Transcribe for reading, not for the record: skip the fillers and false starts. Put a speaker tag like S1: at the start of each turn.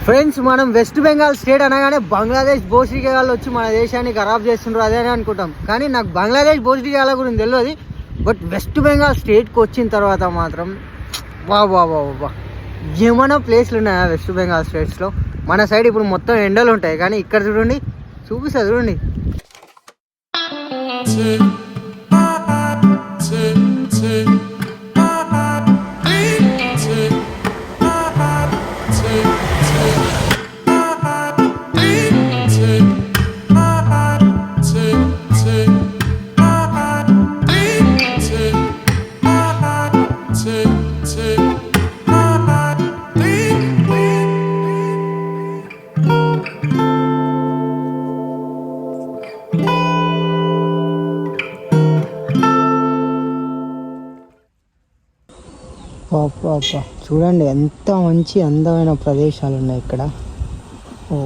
S1: Friends, మనం west Bengal state అనగానే బంగ్లాదేశ్ భోస్రికేగాళ్ళు వచ్చి మన దేశాన్ని ఖరాబ్ చేస్తుండ్రు అదే అని అనుకుంటాం. కానీ నాకు బంగ్లాదేశ్ భోస్రికేగాళ్ళ గురించి తెలియదు. బట్ వెస్ట్ బెంగాల్ స్టేట్కి వచ్చిన తర్వాత మాత్రం వా వా వా వా ఏమైనా ప్లేస్లు ఉన్నాయా వెస్ట్ బెంగాల్ స్టేట్స్లో? మన సైడ్ ఇప్పుడు మొత్తం ఎండలు ఉంటాయి, కానీ ఇక్కడ చూడండి, చూపిస్తా చూడండి. చూడండి ఎంత మంచి అందమైన ప్రదేశాలు ఉన్నాయి ఇక్కడ. ఓ